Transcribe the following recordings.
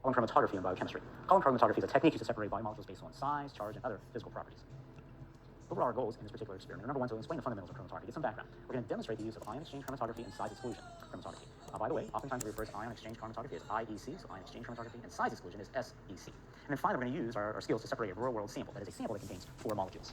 Column chromatography in biochemistry. Column chromatography is a technique used to separate biomolecules based on size, charge, and other physical properties. What were our goals in this particular experiment? Number one, to explain the fundamentals of chromatography, get some background. We're going to demonstrate the use of ion exchange chromatography and size exclusion chromatography. By the way, oftentimes we refer to ion exchange chromatography as IEC, so ion exchange chromatography, and size exclusion is SEC. And then finally, we're going to use our skills to separate a real-world sample, that is a sample that contains 4 molecules.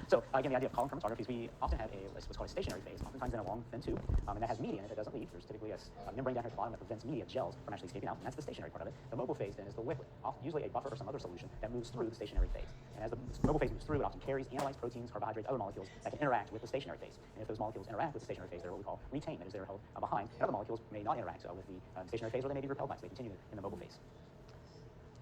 So again, the idea of column chromatography is we often have what's called a stationary phase, oftentimes in a long, thin tube, and that has media in it that doesn't leave. There's typically a membrane down here at the bottom that prevents media gels from actually escaping out, and that's the stationary part of it. The mobile phase then is the liquid, usually a buffer or some other solution that moves through the stationary phase. And as the mobile phase moves through, it often carries analytes, proteins, carbohydrates, other molecules that can interact with the stationary phase. And if those molecules interact with the stationary phase, they're what we call retained, that is, they're held behind. And other molecules may not interact with the stationary phase, or they may be repelled by it, so they continue in the mobile phase.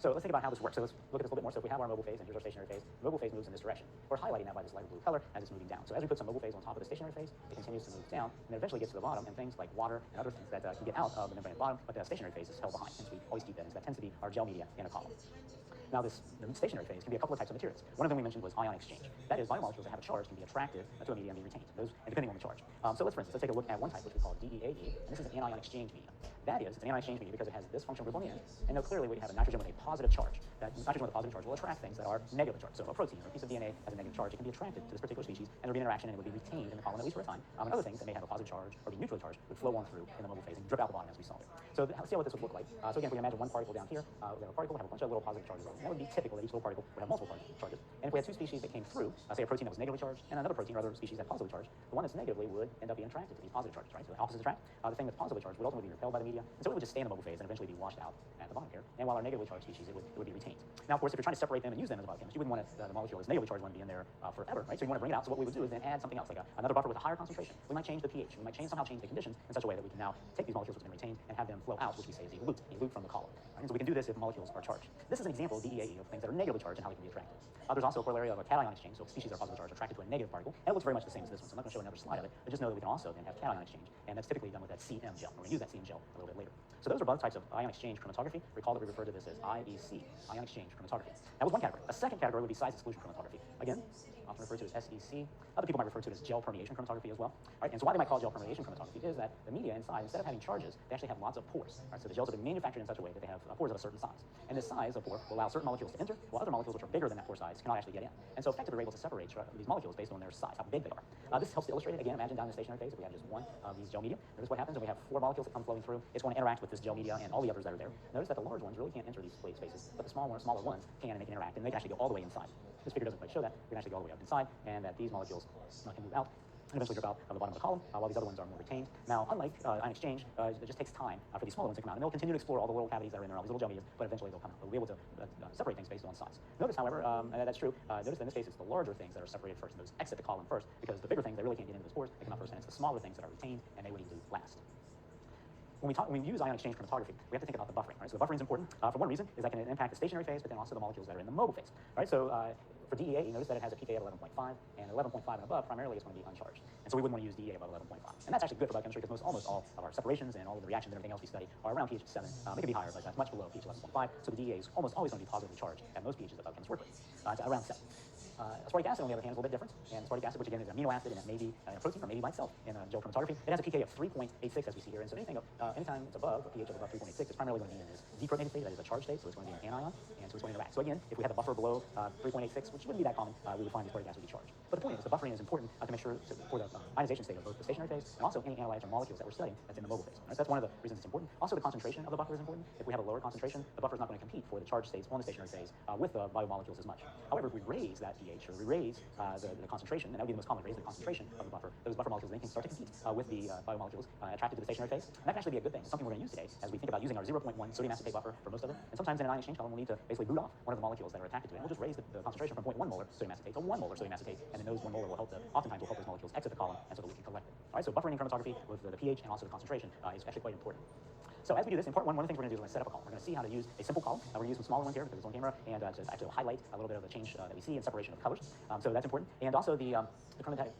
So let's think about how this works. So let's look at this a little bit more. So if we have our mobile phase and here's our stationary phase, the mobile phase moves in this direction. We're highlighting that by this light blue color as it's moving down. So as we put some mobile phase on top of the stationary phase, it continues to move down, and then eventually gets to the bottom, and things like water and other things that can get out of the membrane at the bottom, but the stationary phase is held behind. Hence we always keep that, as that tends to be our gel media in a column. Now the stationary phase can be a couple of types of materials. One of them we mentioned was ion exchange. That is, biomolecules that have a charge can be attracted to a media and be retained, those, and depending on the charge. So let's take a look at one type, which we call DEAE, and this is an anion exchange medium. That is, it's an anion exchange medium because it has this functional group on the end, and now clearly we have a nitrogen with a positive charge. That nitrogen with a positive charge will attract things that are negatively charged. So a protein or a piece of DNA has a negative charge. It can be attracted to this particular species, and there will be an interaction, and it would be retained in the column at least for a time. And other things that may have a positive charge or be neutrally charged would flow on through in the mobile phase and drip out the bottom as we saw there. So let's see what this would look like. So again, if we imagine one particle down here, we have a particle, have a bunch of little positive charges on it. And that would be typical that each little particle would have multiple charges. And if we had two species that came through, say a protein that was negatively charged and another protein or other species that positively charged, the one that's negatively would end up being attracted to these positive charges, right? So the opposites attract. The thing that's positively charged would ultimately be repelled by the media, and so it would just stay in the mobile phase and eventually be washed out at the bottom here. And while our negatively charged species, it would be retained. Now, of course, if you're trying to separate them and use them as a biochemist, you wouldn't want the molecule that's negatively charged one to be in there forever, right? So you want to bring it out. So what we would do is then add something else, like another buffer with a higher concentration. We might change the pH. We might somehow change the conditions in such a way that we can now take these molecules which have been retained and have them flow out, which we say is a loop from the column. Right? And so we can do this if molecules are charged. This is an example of DEAE, of things that are negatively charged and how they can be attracted. There's also a corollary of a cation exchange, so species that are positively charged attracted to a negative particle, and it looks very much the same as this one. So I'm not going to show another slide of it, but just know that we can also then have cation exchange, and that's typically done with that CM gel. We're going to use that CM gel a little bit later. So those are both types of ion exchange chromatography. Recall that we refer to this as IEC, ion exchange chromatography. That was one category. A second category would be size exclusion chromatography. Again, often referred to as SEC. Other people might refer to it as gel permeation chromatography as well. Right? And so why they might call it gel permeation chromatography is that the media inside, instead of having charges, they actually have lots of pores. Right? So the gels have been manufactured in such a way that they have pores of a certain size. And this size of pore will allow certain molecules to enter, while other molecules which are bigger than that pore size cannot actually get in. And so effectively we're able to separate these molecules based on their size, how big they are. This helps to illustrate it. Again, imagine down in the stationary phase, if we have just one of these gel media, notice what happens when we have 4 molecules that come flowing through. It's going to interact with this gel media and all the others that are there. Notice that the large ones really can't enter these spaces, but the smaller ones can, and they can interact, and they can actually go all the way inside. This figure doesn't quite show that. We can actually go all the way up inside, and that these molecules can move out and eventually drip out of the bottom of the column, while these other ones are more retained. Now, unlike ion exchange, it just takes time for these smaller ones to come out, and they'll continue to explore all the little cavities that are in there, all these little gel medias, but eventually they'll come out. They'll be able to separate things based on size. Notice, however, and that's true, notice that in this case it's the larger things that are separated first, and those exit the column first, because the bigger things, they really can't get into those pores, they come out first, and it's the smaller things that are retained, and they would need to last. When we use ion exchange chromatography, we have to think about the buffering, right? So the buffering is important for one reason, is that can impact the stationary phase, but then also the molecules that are in the mobile phase, right? So for DEA, you notice that it has a pK of 11.5, and 11.5 and above primarily is going to be uncharged. And so we wouldn't want to use DEA above 11.5. And that's actually good for biochemistry because almost all of our separations and all of the reactions and everything else we study are around pH of 7. It could be higher, but that's much below pH 11.5. So the DEA is almost always going to be positively charged at most pHs that biochemists work with. It's around 7. Aspartic acid, on the other hand, is a little bit different. And aspartic acid, which again is an amino acid and it may be a protein or maybe by itself in gel chromatography, it has a pK of 3.86 as we see here. And so anytime it's above a pH of above 3.86, it's primarily going to be in this deprotonated state, that is a charged state, so it's going to be an anion, and so it's going to interact. So again, if we have a buffer below 3.86, which wouldn't be that common, we would find the aspartic acid would be charged. But the point is, the buffering is important to make sure for the ionization state of both the stationary phase and also any analytes or molecules that we're studying that's in the mobile phase. Right? So that's one of the reasons it's important. Also, the concentration of the buffer is important. If we have a lower concentration, the buffer is not going to compete for the charged states on the stationary phase with the biomolecules as much. However, if we raise that pH or we raise the concentration, and that would be the most common, raise the concentration of the buffer, those buffer molecules then can start to compete with the biomolecules attracted to the stationary phase. And that can actually be a good thing. It's something we're going to use today as we think about using our 0.1 sodium acetate buffer for most of them. And sometimes in an ion exchange column, we'll need to basically boot off one of the molecules that are attracted to it. And we'll just raise the concentration from 0.1 molar sodium acetate to 1 molar sodium acetate, and then those 1 molar will oftentimes will help those molecules exit the column, and so that we can collect it. All right, so buffering in chromatography with the pH and also the concentration is actually quite important. So as we do this, in part one of the things we're going to do is we're going to set up a column. We're going to see how to use a simple column. We're going to use some smaller ones here because it's on camera, and to actually highlight a little bit of the change that we see in separation of colors. So that's important. And also the chromatic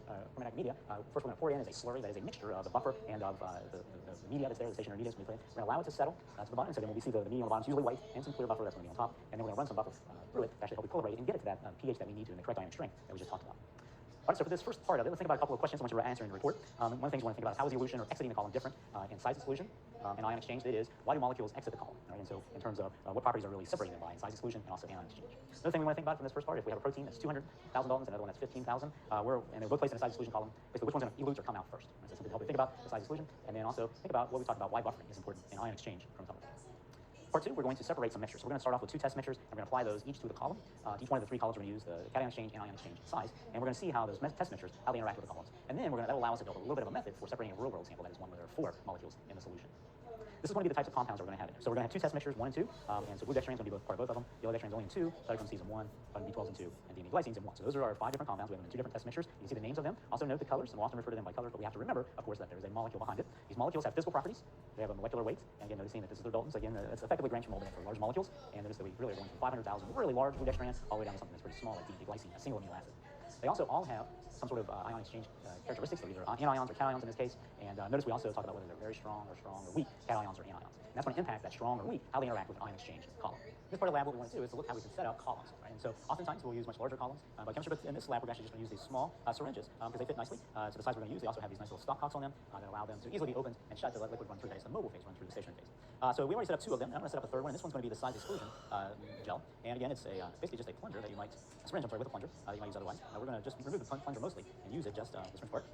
media. First, we're going to pour it in as a slurry that is a mixture of the buffer and of the media that's there, the stationary media. So we're going to allow it to settle to the bottom. So then when we see the media on the bottom, it's usually white, and some clear buffer that's going to be on top. And then we're going to run some buffer through it to actually help it colorate and get it to that pH that we need to in the correct ionic strength that we just talked about. All right, so for this first part of it, let's think about a couple of questions once you're answering the report. One of the things you want to think about is how is the elution or exiting the column different in size exclusion and ion exchange? That is, why do molecules exit the column? Right? And so in terms of what properties are really separating them by in size exclusion and also anion exchange. Another thing we want to think about from this first part, if we have a protein that's 200,000 Daltons and another one that's 15,000, and they're both placed in a size exclusion column, basically which one's going to elute or come out first? Right? So something to help you think about the size exclusion, and then also think about what we talked about, why buffering is important in ion exchange chromatography. Part two, we're going to separate some mixtures. So we're going to start off with two test mixtures, and we're going to apply those each to the column. To each one of the three columns, we're going to use the cation exchange and ion exchange size, and we're going to see how those test mixtures, how they interact with the columns. And then that will allow us to build a little bit of a method for separating a real-world sample, that is one where there are 4 molecules in the solution. This is going to be the types of compounds we're going to have in there. So we're going to have two test mixtures, 1 and 2, and so blue dextran is going to be part of both of them. Yellow dextran is only in 2, cytochrome C is in 1, vitamin B12 is in 2, and DME glycine is in 1. So those are our 5 different compounds. We have them in 2 different test mixtures. You can see the names of them. Also note the colors, and we'll often refer to them by color, but we have to remember, of course, that there is a molecule behind it. These molecules have physical properties. They have a molecular weight, and again, noticing that this is their Daltons. Again, it's effectively grams per mole for large molecules, and notice that we really are going from 500,000 really large blue dextran all the way down to something that's pretty small like DME glycine, a single amino acid. They also all have some sort of ion exchange characteristics, so either anions or cations in this case. And notice we also talk about whether they're very strong or weak cations or anions. And that's going to impact that strong or weak, how they interact with an ion exchange column. In this part of the lab, what we want to do is to look how we can set up columns, right? And so oftentimes we'll use much larger columns by chemistry, but in this lab we're actually just going to use these small syringes because they fit nicely to the size we're going to use. They also have these nice little stopcocks on them that allow them to easily be opened and shut to let liquid run through. That is the mobile phase, run through the stationary phase. So we already set up 2 of them, and I'm going to set up a third one. And this one's going to be the size exclusion gel. And again, it's basically just a plunger that you might, a syringe, with a plunger that you might use otherwise. We're going to just remove the plunger mostly and use it just the syringe part.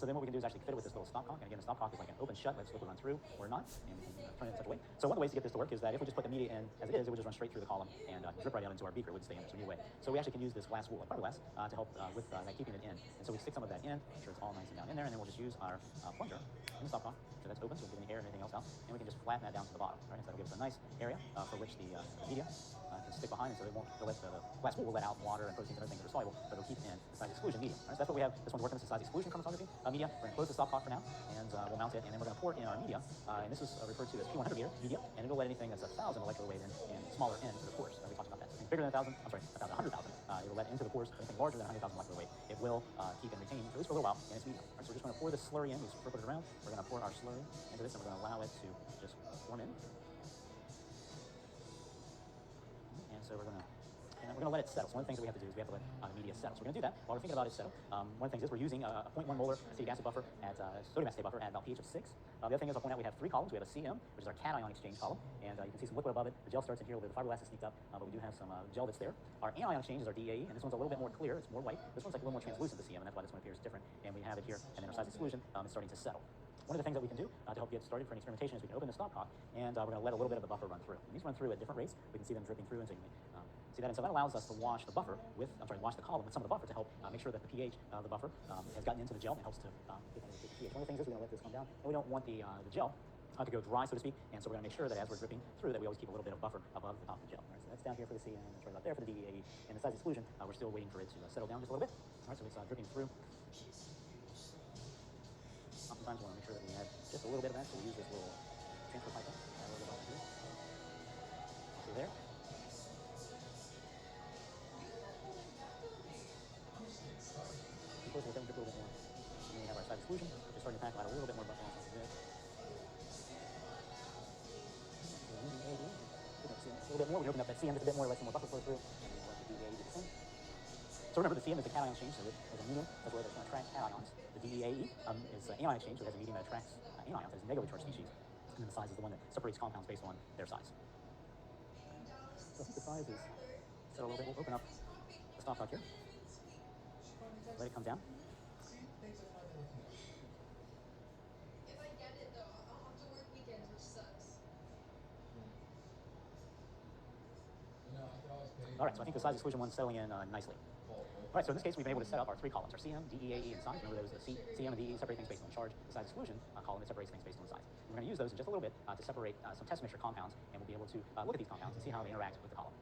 So then what we can do is actually fit it with this little stopcock, and again, the stopcock is like an open shut, lets liquid run through, or not, and we can turn it in such a way. So one of the ways to get this to work is that if we just put the media in as it is, it would just run straight through the column and drip right out into our beaker. It wouldn't stay in there, so we need a way. So we actually can use this glass wool, like fiberglass, to help with keeping it in. And so we stick some of that in, make sure it's all nice and down in there, and then we'll just use our plunger in the stopcock, so that's open, so we don't get any air and anything else out, and we can just flatten that down to the bottom, right? So that'll give us a nice area for which the media can stick behind, and so it won't let the glass wool will let out water and proteins and other things that are soluble, but it'll keep in the size exclusion medium. Right? So that's what we have. This one's working with the size exclusion chromatography media. We're going to close the stopcock for now, and we'll mount it, and then we're going to pour in our media, and this is referred to as P100 media, and it'll let anything that's 1,000 molecular weight in smaller into the pores. We talked about that. So anything bigger than 1,000, 100,000, it will let into the pores. Anything larger than 100,000 molecular weight, it will keep and retain, at least for a little while, in its medium. Right, so we're just going to pour this slurry in. We put it around. We're going to pour our slurry into this, and we're going to allow it to just form in. And so we're going to let it settle. So one of the things that we have to do is we have to let the media settle. So we're going to do that while we're thinking about it settle. One of the things is we're using a 0.1 molar acetic acid buffer at sodium acetate buffer at about pH of 6. The other thing is I'll point out we have 3 columns. We have a CM, which is our cation exchange column, and you can see some liquid above it. The gel starts in here, a little bit of fiberglass is sneaked up, but we do have some gel that's there. Our anion exchange is our DAE, and this one's a little bit more clear. It's more white. This one's like a little more translucent, the CM, and that's why this one appears different. And we have it here, and then our size exclusion is starting to settle. One of the things that we can do to help get started for an experimentation is we can open the stopcock, and we're going to let a little bit of the buffer run through. And these run through at different rates. We can see them dripping through, and so you can see that. And so that allows us to wash the buffer wash the column with some of the buffer to help make sure that the pH of the buffer has gotten into the gel and helps to get the pH. One of the things is we're going to let this come down, and we don't want the gel to go dry, so to speak, and so we're going to make sure that as we're dripping through that we always keep a little bit of buffer above the top of the gel. Right, so that's down here for the CM, and it's right out there for the DEAE, and the size exclusion, we're still waiting for it to settle down just a little bit. All right, so it's dripping through. Oftentimes we want to make sure that we add just a little bit of that, so we use this little transfer pipe, add a little bit of here. So there. Close with them, drip a little bit more. And then we have our size exclusion, just starting to pack out a little bit more buffer on top of this. A little bit more, we open up that CM just a bit more, let some more buffer flow through, and then let the DEAE do the same. So remember, the CM is the cation exchange, so it has a medium that's where it's going to attract cations. The DEAE is anion exchange, so it has a medium that attracts anions, that is negatively charged species, and then the size is the one that separates compounds based on their size. So I think the size is set a little bit. We'll open up the stopcock here. Let it come down. All right, so I think the size exclusion one's settling in nicely. All right, so in this case, we've been able to set up our 3 columns, our CM, DEAE, and size. Remember, those CM and DEAE separate things based on charge. The size exclusion column that separates things based on size. We're going to use those in just a little bit to separate some test mixture compounds, and we'll be able to look at these compounds and see how they interact with the column.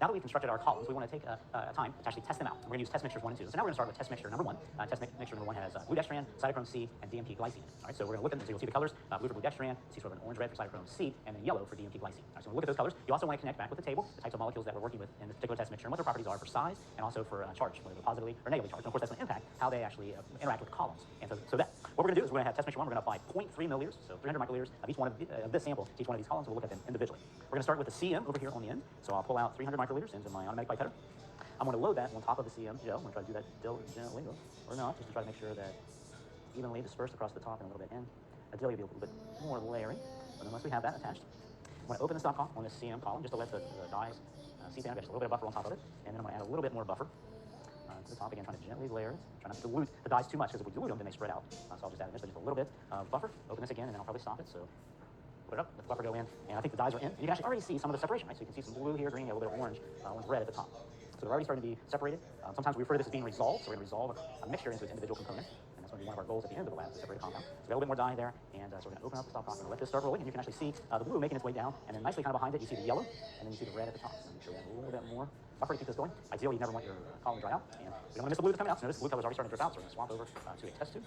Now that we've constructed our columns, we want to take a time to actually test them out. We're going to use test mixtures 1 and 2. So now we're going to start with test mixture number 1. Test mixture number 1 has blue dextran, cytochrome C, and DMP glycine. All right, so we're going to look at them. So you'll see the colors: blue for blue dextran, see sort of an orange-red for cytochrome C, and then yellow for DMP glycine. All right, so we'll look at those colors. You also want to connect back with the table the types of molecules that we're working with in this particular test mixture and what their properties are for size and also for charge, whether they're positively or negatively charged. And of course, that's going to impact how they actually interact with the columns. And so that what we're going to do is we're going to have test mixture 1. We're going to apply 0.3 milliliters, so 300 microliters of each one of this sample to each one of these columns. We'll look at them individually. We're going to start with the CM over here on the end. So I'll pull out 300 microliters into my automatic pipetter. I'm going to load that on top of the CM gel. I'm going to try to do that diligently, or not, just to try to make sure that evenly dispersed across the top and a little bit in. Ideally, it'll be a little bit more layering, but unless we have that attached, I'm going to open the stop column on this CM column just to let the dyes seep in. I've got just a little bit of buffer on top of it, and then I'm going to add a little bit more buffer to the top again, trying to gently layer it. Try not to dilute the dyes too much, because if we dilute them, then they spread out. So I'll just add in just a little bit of buffer. Open this again, and then I'll probably stop it. So put it up, let the buffer go in, and I think the dyes are in. And you can actually already see some of the separation, right? So you can see some blue here, green, a little bit of orange, with red at the top. So they're already starting to be separated. Sometimes we refer to this as being resolved, so we're going to resolve a mixture into its individual components, and that's going to be one of our goals at the end of the lab, to separate a compound. So we've got a little bit more dye there, and so we're going to open up the stop column and let this start rolling, and you can actually see the blue making its way down, and then nicely kind of behind it, you see the yellow, and then you see the red at the top. So make sure we have a little bit more buffer to keep this going. Ideally, you never want your column to dry out, and we don't want to miss the blue that's coming out. So notice the blue color is already starting to drip out, so we're going to swap over to a test tube.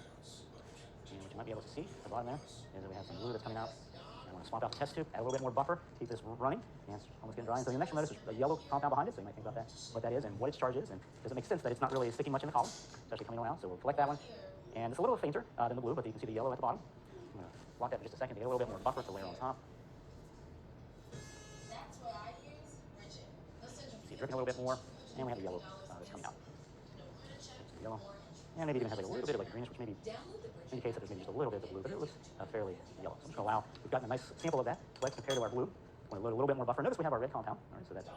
And what you might be able to see at the bottom there is that we have some blue that's coming out. I want to swap out the test tube, add a little bit more buffer, keep this running, and it's almost getting dry. And so the next you'll notice there's a yellow compound behind it, so you might think about that, what that is and what its charge is, and does it make sense that it's not really sticking much in the column? It's actually coming around, so we'll collect that one. And it's a little fainter than the blue, but you can see the yellow at the bottom. I'm going to block that for just a second to get a little bit more buffer to layer on top. That's what I use, Bridget. See it dripping a little bit more, and we have the yellow that's coming out. The yellow. And maybe even has like a little bit of like greenish, which maybe indicates that there's maybe just a little bit of blue, but it looks fairly yellow. So I'm just going to allow, we've gotten a nice sample of that. Let's compare to our blue. I'm going to load a little bit more buffer. Notice we have our red compound. All right, so that's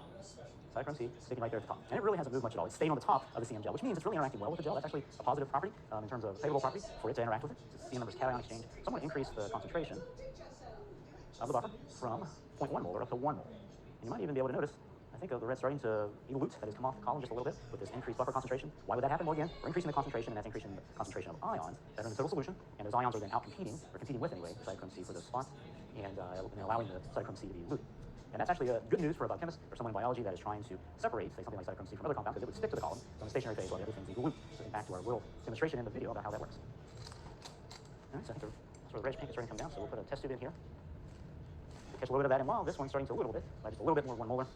cytochrome C sticking right there at the top. And it really hasn't moved much at all. It's staying on the top of the CM gel, which means it's really interacting well with the gel. That's actually a positive property in terms of favorable property for it to interact with it. It's a CM numbers cation exchange. So I'm going to increase the concentration of the buffer from 0.1 molar up to 1 molar. And you might even be able to notice, I think the red starting to elute, that has come off the column just a little bit with this increased buffer concentration. Why would that happen? Well, again, we're increasing the concentration, and that's increasing the concentration of ions that are in the total solution, and those ions are then out competing, or competing with anyway, the cytochrome C for those spots, and allowing the cytochrome C to be eluted. And that's actually good news for a biochemist or someone in biology that is trying to separate, say, something like cytochrome C from other compounds, because it would stick to the column on the stationary phase while the other things elute. So back to our little demonstration in the video about how that works. All right, so I think the reddish pink is starting to come down, so we'll put a test tube in here. Catch a little bit of that in while this one's starting to a little bit, just a little bit more 1 molar.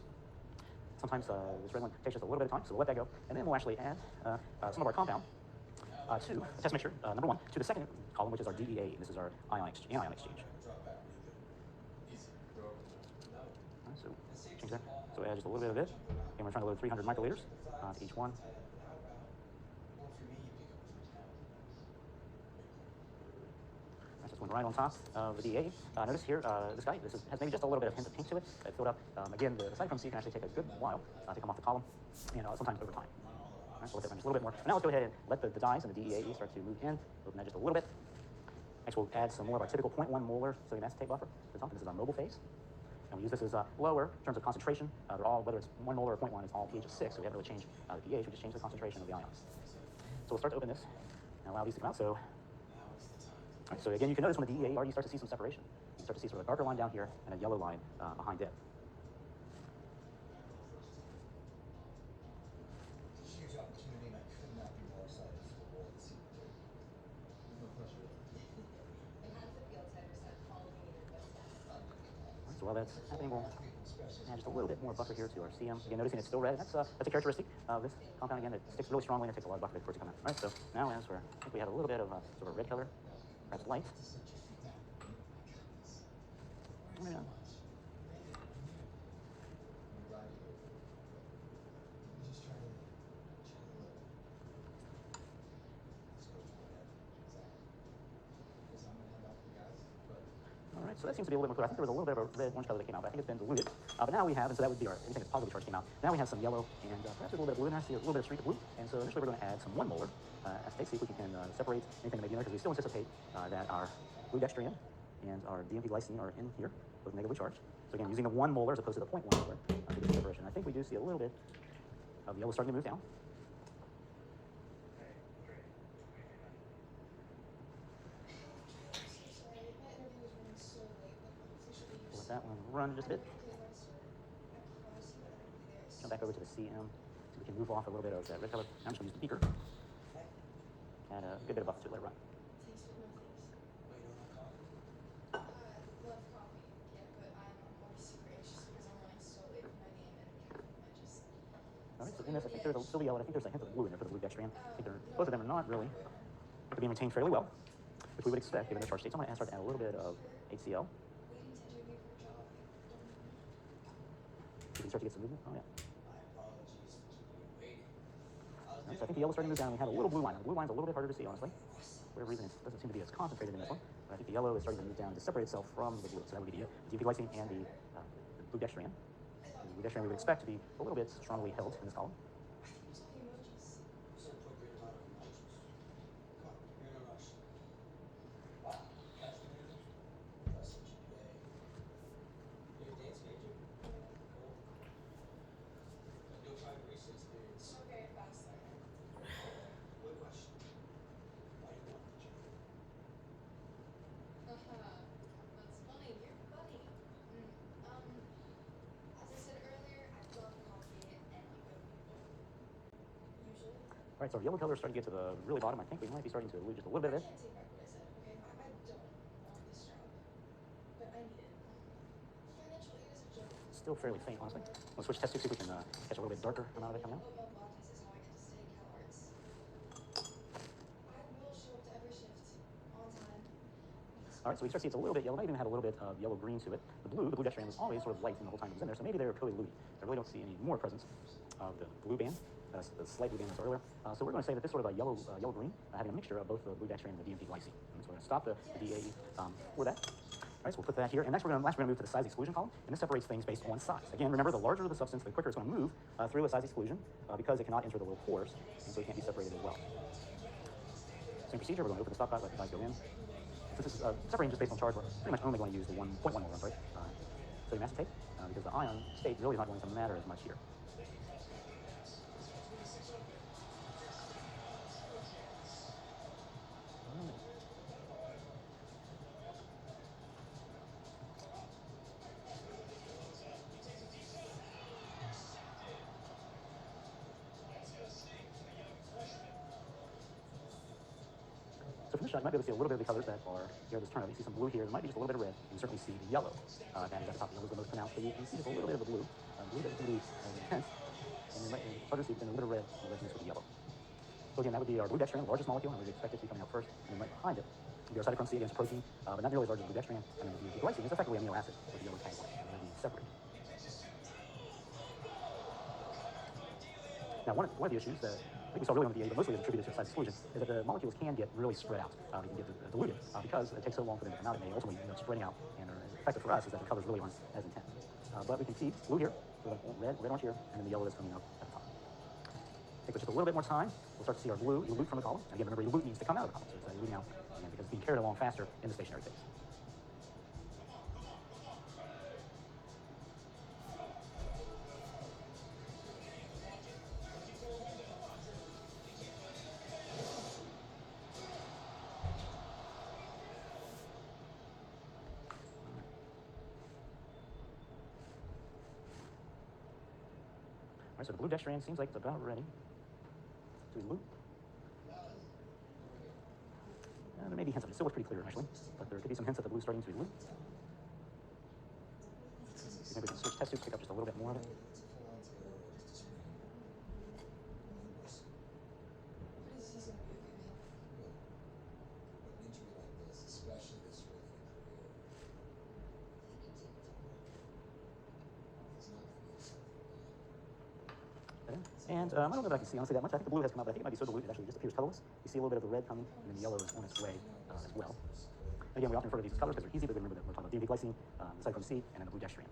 Sometimes this red one takes just a little bit of time, so we'll let that go. And then we'll actually add some of our compound to the test mixture, number 1, to the second column, which is our DEA. This is our anion exchange. So change that. So add just a little bit of it. And we're trying to load 300 microliters to each one. That's just one right on top of the DEA. Notice here, this guy, has maybe just a little bit of hint of pink to it. It filled up. Again, the cytochrome C can actually take a good while to come off the column, and sometimes over time. All right, so let that run just a little bit more. And now let's go ahead and let the dyes and the DEA start to move in. Open that just a little bit. Next, we'll add some more of our typical 0.1 molar sodium acetate buffer to the top. This is our mobile phase. And we use this as lower in terms of concentration. They're all, whether it's 1 molar or 0.1, it's all pH of 6, so we haven't really changed the pH, we just changed the concentration of the ions. So we'll start to open this and allow these to come out. So, all right, so again, you can notice when the DEA already start to see some separation. You start to see sort of a darker line down here and a yellow line behind it. Huge opportunity, and I could not be more excited for the world to see what they're doing. No pleasure. And how does it feel to ever start following in your footsteps? All right, so while that's happening, we'll add just a little bit more buffer here to our CM. Again, noticing it's still red. That's a characteristic of this compound. Again, it sticks really strongly, and it takes a lot of buffer for it to come out. All right, so now as I think we have a little bit of sort of red color, perhaps light. Yeah. All right, so that seems to be a little bit more clear. I think there was a little bit of a red-orange color that came out, but I think it's been diluted. But now we have, and so that would be our, anything that's positively charged came out. Now we have some yellow, and perhaps a little bit of blue in there. I see a little bit of streak of blue. And so initially we're going to add some 1 molar acetate, see if we can separate anything that may be in there, because we still anticipate that our blue dextran and our DMP glycine are in here, both negatively charged. So again, using the 1 molar as opposed to the 0.1 molar to get the separation. I think we do see a little bit of the yellow starting to move down. Let that one run just a bit. Come back over to the CM so we can move off a little bit of that red color. I'm just going to use the beaker. Add a good bit of buffer to it, let it run. Love coffee, yeah, but I'm always super anxious because I'm running so late for my game and caffeine. All right, so in this, I think there's still the yellow. I think there's a hint of blue in there for the blue dextran. I think both of them are not really, they're being maintained fairly well, which we would expect given the charge state. So I'm going to start to add a little bit of HCl. You can start to get some movement. Oh, yeah. My apologies for keeping you Right, so I think the yellow's starting to move down. We have a little blue line. The blue line's a little bit harder to see, honestly. For whatever reason, it doesn't seem to be as concentrated in this one. But I think the yellow is starting to move down to separate itself from the blue. So that would be the DMP glycine and the blue dextran. The blue dextran we would expect to be a little bit strongly held in this column. Use all the emojis. Use an appropriate amount of emotions. Come on, you're in a rush. Wow, that's amazing. Impressive GPA. You have a dance major? Cool. No private research experience. Not very fast learner. One question. Why do you want the job? That's funny. You're funny. As I said earlier, I love coffee and you go to people. Usually. All right, so our yellow color is starting to get to the really bottom. I think we might be starting to lose just a little bit of it. I can't take back what I said, okay? I don't want this job. But I need it. Financial aid is a joke. Still fairly faint, honestly. We'll switch test tube, see if we can catch a little bit darker amount of it coming out. Oatmeal lattes is how I get to stay CalArts. I will show up to every shift on time. All right, so we start to see it's a little bit yellow. Might even have a little bit of yellow-green to it. The blue dextran was always sort of light in the whole time it was in there, so maybe they were clearly luty. I really don't see any more presence of the blue band, the slight blue band that's earlier. So we're going to say that this sort of a yellow-green, having a mixture of both the blue dextran and the DMP glycine. And so we're going to stop the DAE for that. All right, so we'll put that here. And next we're going to move to the size exclusion column, and this separates things based on size. Again, remember, the larger the substance, the quicker it's going to move through a size exclusion because it cannot enter the little pores, and so it can't be separated as well. Same procedure, we're going to open the stopcock, let the guys go in. Since this is separating just based on charge, we're pretty much only going to use the 1.1 molar, right? Sodium acetate, because the ion state really is not going to matter as much here. So from this shot, you might be able to see a little bit of the colors that are here. This turnout. You see some blue here. There might be just a little bit of red. You can certainly see the yellow. That is at the top. The yellow is the most pronounced. But you can see just a little bit of the blue. Blue that is going to be intense. And you might start to see then a little bit of red. And the red mixed with the yellow. So again, that would be our blue dextran, the largest molecule, and we would expect it to be coming out first. And then right behind it would be our cytochrome C against protein, but not nearly as large as blue dextran. And then the glycine is effectively amino acid with the yellow tag line. And they're being separated. Now, one of the issues that I think we saw really on the DA, but mostly attributed to size exclusion, is that the molecules can get really spread out. They can get diluted because it takes so long for them to come out, and they ultimately end up spreading out. And effective for us is that the colors really aren't as intense. But we can see blue here, so red orange here, and then the yellow is coming out at the top. Take just a little bit more time. We'll start to see our blue elute from the column. And again, remember, elute needs to come out of the column, so it's eluting out again because it's being carried along faster in the stationary phase. All right, so the blue dextran seems like it's about ready to elute. There may be hints of it. It still looks pretty clear, actually, but there could be some hints that the blue's starting to elute. Maybe we can switch test tubes, pick up just a little bit more of it. What is he gonna do with me? An injury like this, especially this early in a career, it's not going to be acceptable. And I don't know if I can see honestly that much. I think the blue has come out, but I think it might be so diluted it actually just appears colorless. You see a little bit of the red coming, and then the yellow is on its way as well. Again, we often refer to these as colors because they're easy, but remember that we're talking about DMP glycine, the cytochrome C, and then the blue dextran.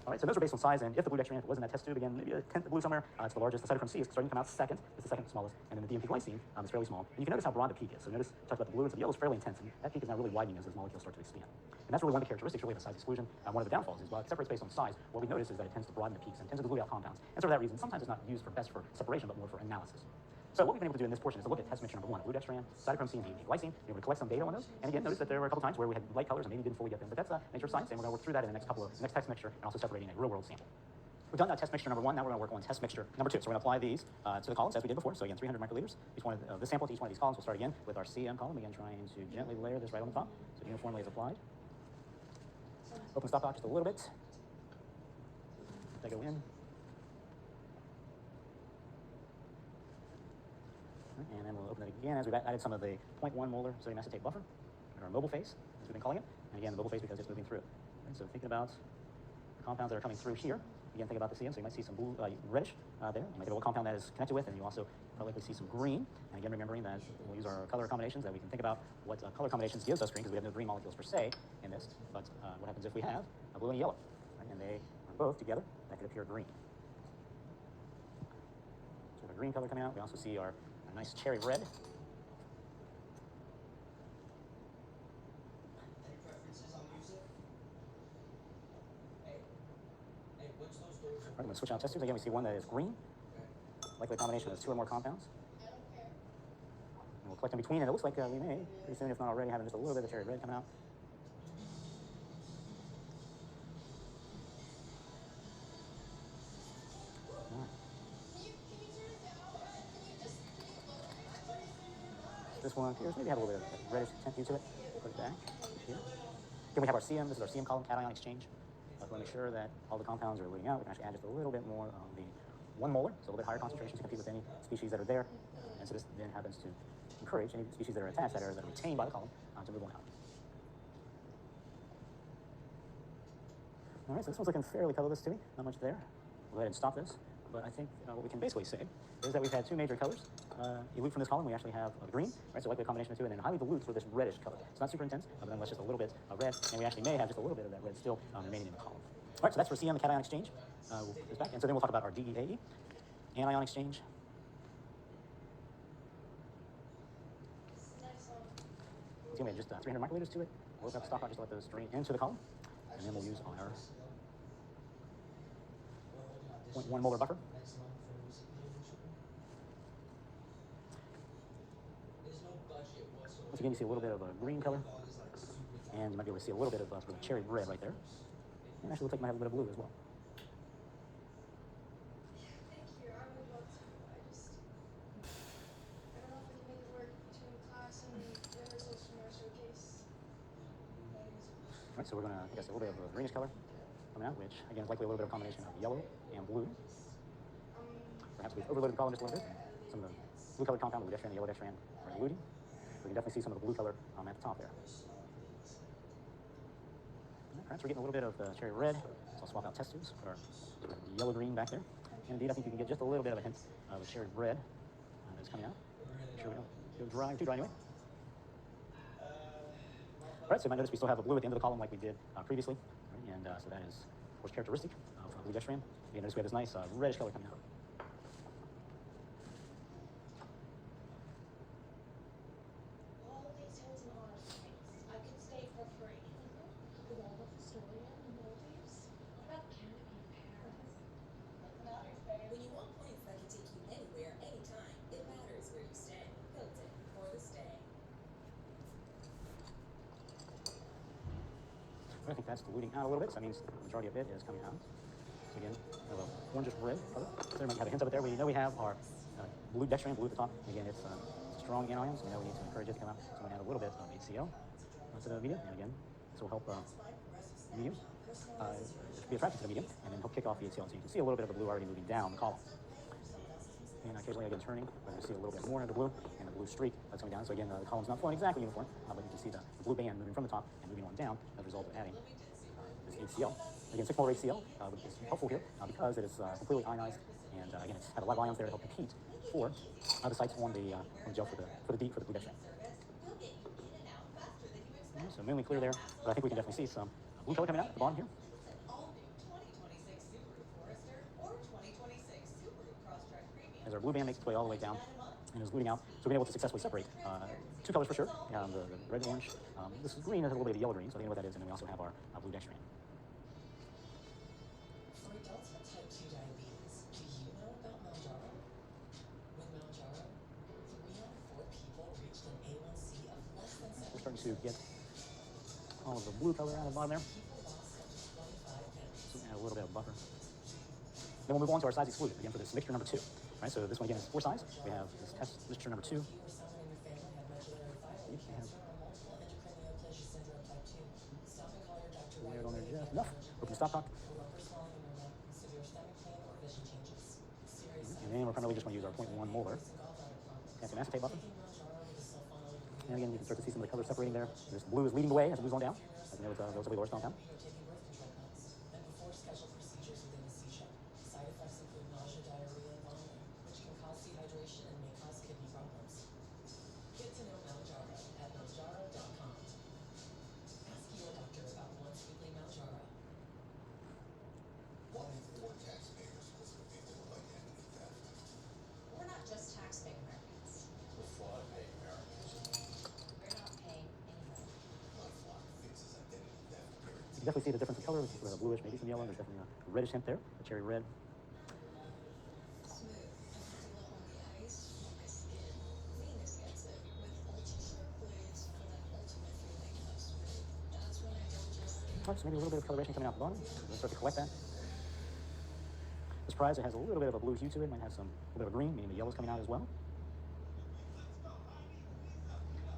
All right, so those are based on size, and if the blue dextran, if it was in that test tube, again, maybe a tenth of blue somewhere, it's the largest. The cytochrome C is starting to come out second. It's the second smallest, and then the DMP glycine is fairly small. And you can notice how broad the peak is. So notice, we talked about the blue, and so the yellow is fairly intense, and that peak is now really widening as those molecules start to expand. And that's really one of the characteristics really of a size exclusion. One of the downfalls is while it separates based on size, what we notice is that it tends to broaden the peaks and tends to dilute out compounds. And so for that reason, sometimes it's not used best for separation, but more for analysis. So what we've been able to do in this portion is to look at test mixture number 1, blue dextran, cytochrome C, and DMP glycine. We're able to collect some data on those. And again, notice that there were a couple times where we had light colors and maybe didn't fully get them. But that's nature of science, and we're going to work through that in the next test mixture and also separating a real-world sample. We've done test mixture number 1. Now we're going to work on test mixture number 2. So we're going to apply these to the columns as we did before. So again, 300 microliters. Each one of the sample to each one of these columns. We'll start again with our CM column. Again, trying to gently layer this right on the top, so uniformly is applied. Open stopcock just a little bit. They go in. And then we'll open it again as we've added some of the 0.1 molar sodium acetate buffer in our mobile phase, as we've been calling it. And again, the mobile phase because it's moving through. And so thinking about the compounds that are coming through here, Again, think about the CM, so you might see some blue, reddish there. You might get a little compound that is connected with, and you also probably likely see some green. And again, remembering that we'll use our color combinations, that we can think about what color combinations gives us green, because we have no green molecules per se in this. But what happens if we have a blue and a yellow, right? And they are both together, that could appear green. So we have a green color coming out. We also see our nice cherry red. Any preferences on music? Hey, once those doors Right, I'm going to switch out test tubes. Again, we see one that is green, likely a combination of 2 or more compounds. I don't care. And we'll collect in between, and it looks like we may, pretty soon, if not already, having just a little bit of cherry red coming out. All right. Can you turn it down? Can you just lower it? This one appears maybe have a little bit of reddish tint hue to it. Put it back here. Then we have our CM. This is our CM column, cation exchange. We want to make sure that all the compounds are leading out. We can actually add just a little bit more of the 1 molar, so a little bit higher concentration to compete with any species that are there. And so this then happens to encourage any species that are attached, that are retained by the column, to move on out. All right, so this one's looking fairly colorless to me. Not much there. We'll go ahead and stop this. But I think what we can basically say is that we've had 2 major colors. Elute from this column, we actually have green, right? So likely a combination of 2, and then highly dilute for this reddish color. It's not super intense, but nonetheless just a little bit of red, and we actually may have just a little bit of that red still remaining in the column. All right, so that's for CM, the cation exchange. We'll put this back, and so then we'll talk about our DEAE, anion exchange. Next one. So we have just 300 microliters to it. We'll open up the stopcock just to let those drain into the column, and then we'll use our 0.1 molar buffer. Next month for music video shooting. There's no budget whatsoever. Once again, you see a little bit of a green color, All is like super and you might be able to see a little bit of sort of cherry red right there. And actually looks like it might have a bit of blue as well. Thank you. I would love to. I don't know if we can make it work between class and rehearsals from our showcase. All right, so we're going to, I guess, a little bit of a greenish color coming out, which again is likely a little bit of a combination of yellow and blue. Perhaps we've overloaded the column just a little bit. Some of the blue colored compound, the blue dextran, the yellow dextran are eluting. We can definitely see some of the blue color at the top there. Perhaps we're getting a little bit of the cherry red, so I'll swap out test tubes for our yellow green back there. And indeed, I think you can get just a little bit of a hint of the cherry red that's coming out. Make sure we don't go dry, too dry anyway. All right, so you might notice we still have a blue at the end of the column like we did previously. Right? And so that is, of course, characteristic of blue dextran. You notice we have this nice reddish color coming out. All these hills and honor points. I could stay for free. The Waldorf Astoria in the Maldives. What about Canopy in Paris? Doesn't matter. When you want points that can take you anywhere, anytime, it matters where you stay. Hilton, for the stay. I think that's diluting out a little bit, so that means the majority of it is coming out. So again, we have a orangish red color. So there might have a hint of it there. We know we have our blue dextran, blue at the top. Again, it's strong anions. We know we need to encourage it to come out. So we're going to add a little bit of HCl to the medium. And again, this will help the medium be attracted to the medium and then help kick off the HCl. So you can see a little bit of the blue already moving down the column. And occasionally, again, turning, we're going to see a little bit more of the blue and the blue streak that's coming down. So again, the column's not flowing exactly uniform, but you can see the blue band moving from the top and moving on down as a result of adding this HCl. Again, 6 molar HCl is helpful here because it is completely ionized, and again, it's had a lot of ions there to help compete for the sites on the gel for the blue dextran. So mainly clear there, but I think we can definitely see some blue color coming out at the bottom here. All new 2026 Subaru Forester or 2026 Subaru Crosstrek Premium. As our blue band makes its way all the way down and is leading out, so we've been able to successfully separate 2 colors for sure, the red and orange. This is green, has a little bit of yellow green, so I think what that is, and then we also have our blue dextran. For adults with type 2 diabetes, do you know about Mounjaro? With Mounjaro, 3 out of 4 people reached an A1C of less than 7%. We're starting to get all of the blue color out of the bottom there. People lost up to 25 pounds. So add a little bit of buffer. Then we'll move on to our size exclude, again for this mixture number 2. Right, so this one again is 4 size. We have this test mixture number 2. You or someone in your family have medullary thyroid cancer or multiple endocrine neoplasia syndrome type 2. Stop and call your doctor Lay right it on there away. just enough. Open the stopcock. For lumbar swelling in your neck, severe stomach pain, or vision changes. Serious And then we're primarily just going to use our 0.1 molar calcium acetate buffer. And again, you can start to see some of the colors separating there. This blue is leading the way as it moves on down. As you know, it's a relatively large compound. Taking birth control pills, and before scheduled procedures within the C-check. You can definitely see the difference in color. We see sort of a bluish, maybe some yellow. There's definitely a reddish hint there, a cherry red. Smooth and feel it on the ice, on my skin. Venus gets it with ultra sharp blades for that ultimate feeling of smooth. That's when I don't just All right, so maybe a little bit of coloration coming out the bottom. We'll start to collect that. This prize, it has a little bit of a blue hue to it. Might have some a little bit of green, meaning the yellow's coming out as well.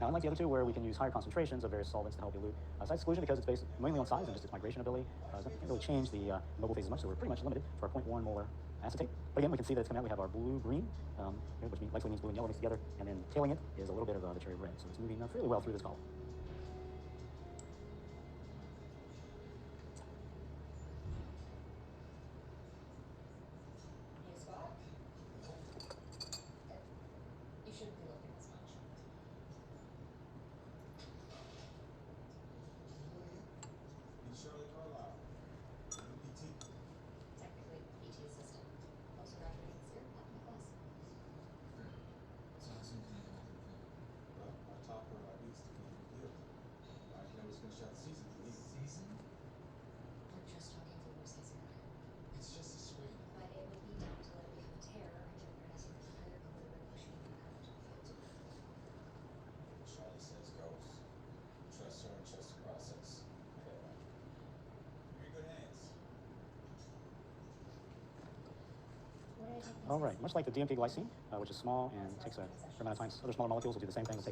Now, unlike the other two, where we can use higher concentrations of various solvents to help elute size exclusion, because it's based mainly on size and just its migration ability, it doesn't really change the mobile phase as much, so we're pretty much limited to our 0.1 molar acetate. But again, we can see that it's coming out. We have our blue-green, which likely means blue and yellow mixed together, and then tailing it is a little bit of the cherry red. So it's moving fairly well through this column. New spot? You shouldn't be looking as much. Meet Shirley Carlisle, new PT. Technically, PT assistant. Also graduating this year, not my class. So how soon can I come back to the field? Well, our topper needs to be revealed. I can always finish out the season if you need. Season? We're just talking for worst case scenario. It's just a sprain. But it would be down to let it become a tear and jeopardizing the entire career by pushing you out onto the field. Charlie says goes. Trust her and trust the process. Okay, man. You're in good hands. Where did I take All right, much like the DMP glycine, which is small and takes a fair amount of time, other smaller molecules will do the same thing.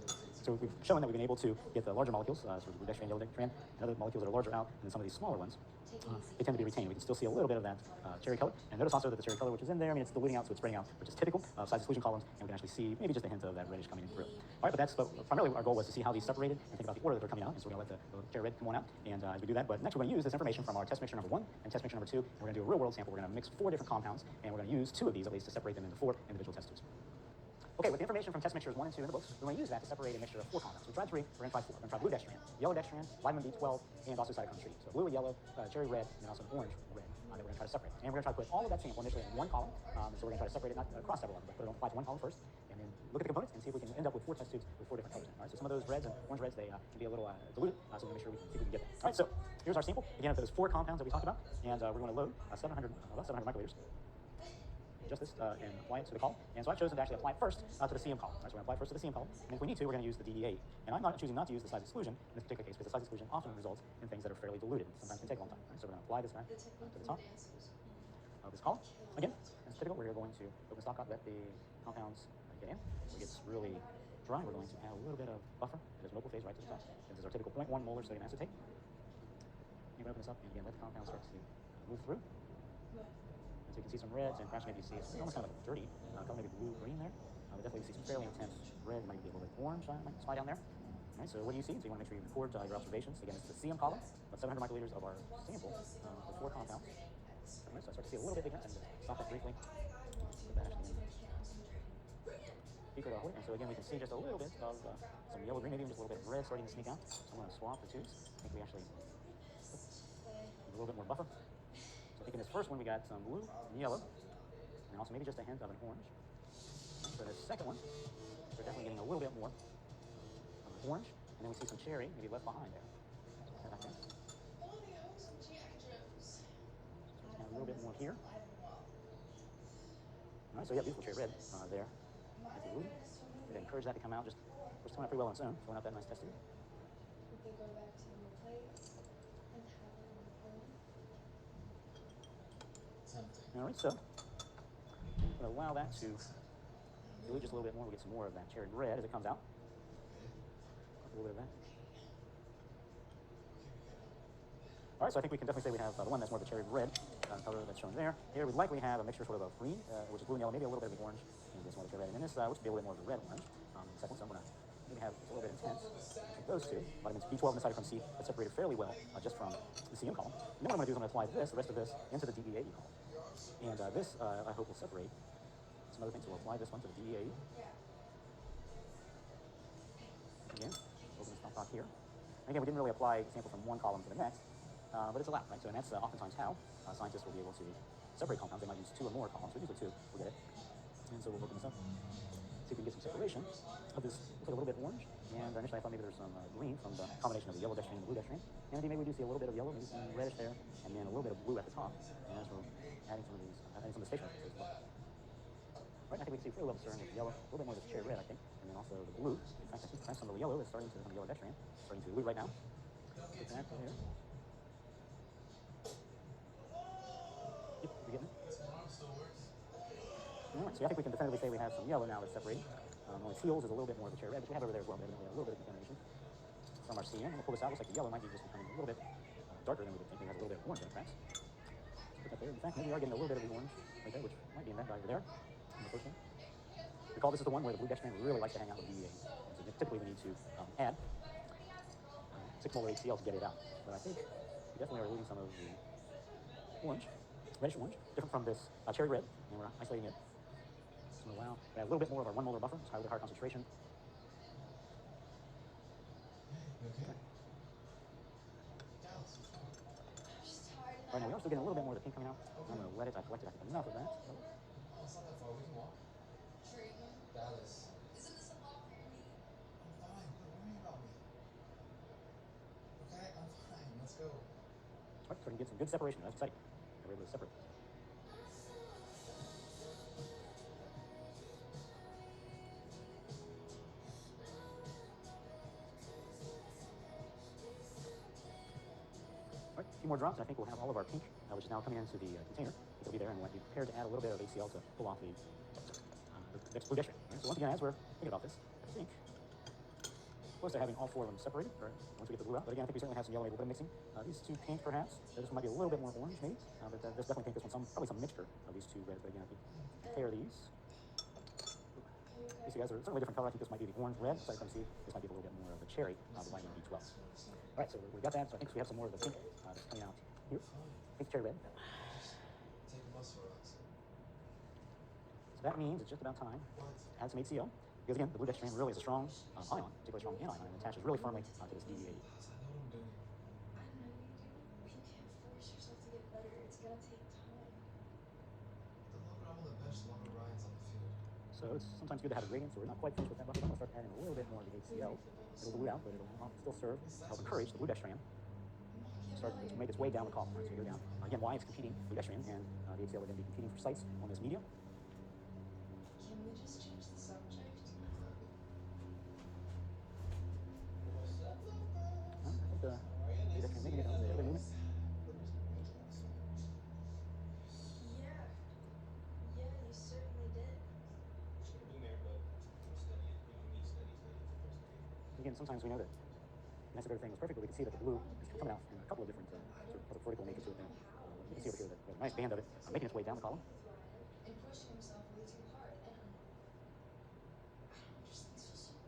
So we've shown that we've been able to get the larger molecules, sort of blue dextran, yellow dextran, and other molecules that are larger out, and then some of these smaller ones, Take it easy. they tend to be retained. We can still see a little bit of that cherry color. And notice also that the cherry color, which is in there, I mean, it's diluting out, so it's spreading out, which is typical of size exclusion columns, and we can actually see maybe just a hint of that reddish coming in through. All right, but primarily our goal was to see how these separated and think about the order that they're coming out. And so we're going to let the cherry red come on out, and as we do that, but next we're going to use this information from our test mixture number 1 and test mixture number 2, and we're going to do a real world sample. We're going to mix 4 different compounds, and we're going to use 2 of these at least to separate them into 4 individual test tubes. Okay, with the information from test mixtures 1 and 2 in the books, we're going to use that to separate a mixture of 4 compounds. We tried 3, we're going to try 4. We're going to try blue dextran, yellow dextran, vitamin B12, and also cytochrome 3. So blue and yellow, cherry red, and then also an orange red that we're going to try to separate. And we're going to try to put all of that sample initially in one column. So we're going to try to separate it, not across several of them, but put it on apply to one column first, and then look at the components and see if we can end up with 4 test tubes with 4 different colors in. All right, so some of those reds and orange reds, they can be a little diluted, so we're going to make sure we can see if we can get them. All right, so here's our sample, again, of those 4 compounds that we talked about, and we're going to load about 700 microliters. Just this and apply it to the column. And so I've chosen to actually apply it first to the CM column. Right, so we're going to apply it first to the CM column, and if we need to, we're going to use the DDA. And I'm not choosing not to use the size exclusion in this particular case, because the size exclusion often results in things that are fairly diluted. Sometimes can take a long time. Right, so we're going to apply this guy to the top of this column. Again, as typical, we're going to open stock up, let the compounds get in. When it gets really dry, we're going to add a little bit of buffer. There's an opal phase right to the top. And this is our typical 0.1 molar sodium acetate. You're going to open this up, and again, let the compounds start to move through. So you can see some reds, and perhaps maybe you see it's almost kind of a dirty color, maybe blue-green there. But definitely you see some fairly intense red, might be a little bit orange, might slide down there. All right, so what do you see? So you want to make sure you record your observations. Again, it's the CM column, about 700 microliters of our sample with 4 compounds. All right, so I start to see a little bit pigment, and stop it briefly. Put that actually in. Pico and so again, we can see just a little bit of some yellow-green, maybe even just a little bit of red starting to sneak out. So I'm going to swap the tubes. I think we actually put a little bit more buffer. So I think in this first one, we got some blue and yellow, and also maybe just a hint of an orange. For the second one, we're definitely getting a little bit more of an orange, and then we see some cherry, maybe left behind there. So like that. Oh, the O's and G.I. Joes. And a little bit more here. All right, so yeah, beautiful cherry red there. That's the blue. We're going to encourage that to come out. Just, it's coming out pretty well on its own, throwing out that nice test tube. We could go back to your plate and have it on the phone. Something. All right, so I'm going to allow that to dilute just a little bit more. We'll get some more of that cherry red as it comes out. A little bit of that. All right, so I think we can definitely say we have the one that's more of the cherry red color that's shown there. Here we likely have a mixture sort of of green, which is blue and yellow, maybe a little bit of the orange, and this one of the cherry red. And then this, which would be a little bit more of the red orange. Second, so I'm going to maybe have a little bit intense. Take those 2, vitamins B12 and the cytochrome C, that separated fairly well just from the CM column. And then what I'm going to do is I'm going to apply this, the rest of this, into the DEAE column. And this, I hope, will separate some other things. So we'll apply this one to the DEAE. Again, open the stop block here. And again, we didn't really apply a sample from one column to the next, but it's allowed, right? So, and that's oftentimes how scientists will be able to separate compounds. They might use 2 or more columns, but usually 2 will get it. And so we'll open this up. see if we can get some separation of this. Looks like a little bit orange. And initially I thought maybe there's some green from the combination of the yellow dextran and the blue dextran. And maybe we do see a little bit of yellow, maybe some reddish there, and then a little bit of blue at the top. And as we're adding some of these, adding some of the spatial differences as well. Right, I think we can see fairly well discern with the yellow, a little bit more of this cherry red, I think, and then also the blue. In fact, I think some of the yellow is starting to, some of the yellow dextran, starting to elute right now. Get that here. Yep, we getting it? All right, so I think we can definitively say we have some yellow now that's separating. Only Seals is a little bit more of a cherry red, but we have over there as well, evidently a little bit of contamination from our CN. I'm going to pull this out. Looks like the yellow might be just becoming a little bit darker than we would think. Maybe it has a little bit of orange in it, perhaps. Put that there. In fact, maybe we are getting a little bit of the orange right there, which might be in that guy over there, in the first one. Recall this is the one where the blue dextran really likes to hang out with the DEA. So typically we need to add 6 molar HCl to get it out. But I think we definitely are losing some of the orange, reddish orange, different from this cherry red, and we're isolating it. So wow, we have a little bit more of our 1 molar buffer, it's a little bit higher concentration. Okay. I'm just tired. Right now we are still getting a little bit more of the pink coming out. I'm going to wet it. I collected, I think, enough of that. Oh, it's not that far. We can walk. Treatment. Dallas. Isn't this a lot for your knee? I'm fine. Quit worrying about me. Okay, I'm fine. Let's go. All right, starting to get some good separation. That's exciting. We're able to separate. All right, a few more drops, and I think we'll have all of our pink, which is now coming into the container. It'll be there, and we'll be prepared to add a little bit of HCl to pull off the blue dextran. Right, so once again, as we're thinking about this, I think close to having all 4 of them separated, or once we get the blue out. But again, I think we certainly have some yellow, a little bit of mixing. These 2 pink, perhaps. This one might be a little bit more orange, maybe. But there's definitely think this one's probably some mixture of these 2 reds. But again, I think compare these. You see, guys are certainly different color. I think this might be the orange red. So I can see this might be a little bit more of the cherry, the vitamin B12. All right, so we got that. So I think we have some more of the pink that's coming out here. Pink cherry red. Take a bus rocks. So that means it's just about time What? to add some HCl. Because again, the blue dextran really is a strong ion, particularly strong anion, and attaches really firmly to this DEA. I know what I'm doing. I know you do. You can't force yourself to get better. It's gonna take time. The longer I'm on the bench, the longer Ryan's on the field. So it's sometimes good to have a gradient, so we're not quite finished with that buffer. I'm going to start adding a little bit more of the HCl. It'll dilute out, but it'll still serve to help encourage the blue dextran start to make its way down the column. Right, so we go down. Again, why it's competing, blue dextran and the HCl are going to be competing for sites on this medium. Can we just change the subject? I think the blue dextran making it a little bit movement. Yeah. Yeah, you certainly did. Again, sometimes we know that the necessary thing was perfect, but we can see that the blue is coming out in a couple of different sort of vertical nature to it there. You can see over here that a nice band of it making its way down the column. And pushing himself way too hard. And I don't just think so.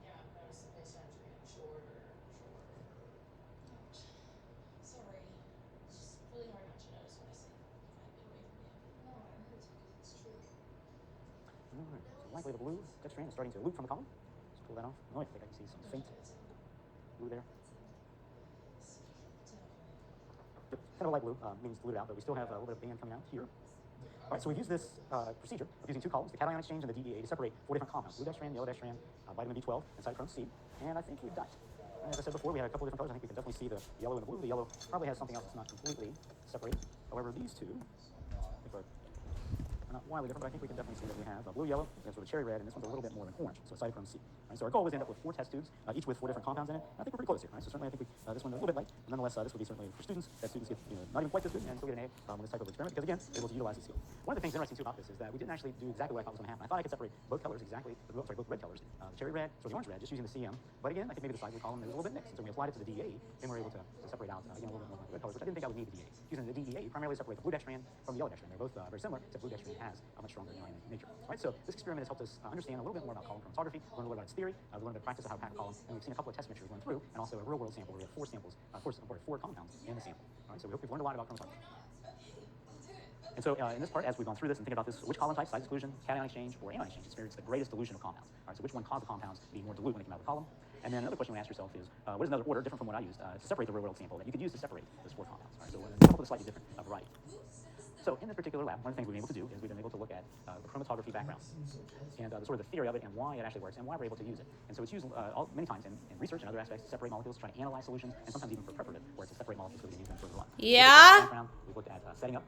Yeah, I've noticed that they start getting shorter. Sorry. It's just really hard not to notice what I see if I get away from you. No, it hurts because it's true. All right, so likely the blue dextran is starting to loop from the column. Let's pull that off. Oh, I think I can see some faint blue there. Kind of light blue means dilute out, but we still have a little bit of band coming out here. All right, so we've used this procedure of using 2 columns, the cation exchange and the DEA, to separate 4 different compounds: blue dextran, yellow dextran, vitamin B12, and cytochrome C. And I think we've got it. And as I said before, we had a couple of different colors. I think we can definitely see the yellow and the blue. The yellow probably has something else that's not completely separated. However, these 2, I think are not wildly different, but I think we can definitely see that we have blue, yellow, and sort of cherry red, and this one's a little bit more than orange, so cytochrome C. Right, so our goal was to end up with 4 test tubes, each with 4 different compounds in it. I think we're pretty close here. Right? So certainly I think this one is a little bit light, but nonetheless, this would be certainly for students, that students get not even quite this good and still get an A on this type of experiment, because again, they're able to utilize HCl. One of the things interesting too about this is that we didn't actually do exactly what I thought was going to happen. I thought I could separate both colors exactly, both red colors, the cherry red, so the orange red, just using the CM. But again, I think maybe the size of the column is a little bit mixed. And so when we applied it to the DA, then we were able to separate out again a little bit more red colors, which I didn't think I would need the DA. Using the DEA, you primarily separate the blue dextran from the yellow dextran. They're both very similar, except blue dextran has a much stronger ion nature. All right, so this experiment has helped us understand a little bit more about column chromatography, learn a little bit about its theory, learn a little bit of practice of how to pack a column, and we've seen a couple of test mixtures run through, and also a real-world sample where we have 4 samples, 4 compounds in the sample. All right, so we hope we've learned a lot about chromatography. And so in this part, as we've gone through this and thinking about this, which column type, site exclusion, cation exchange, or anion exchange experienced the greatest dilution of compounds? All right, so which one caused the compounds to be more dilute when they came out of the column? And then another question you ask yourself is, what is another order different from what I used to separate the real-world sample that you could use to separate those 4 compounds? All right, so come up with a slightly different variety. So in this particular lab, one of the things we've been able to do is we've been able to look at the chromatography background and the sort of the theory of it and why it actually works and why we're able to use it. And so it's used many times in research and other aspects to separate molecules, try to analyze solutions, and sometimes even for preparative, where it's to separate molecules so we can use them further on. Yeah. Background, we've looked at setting up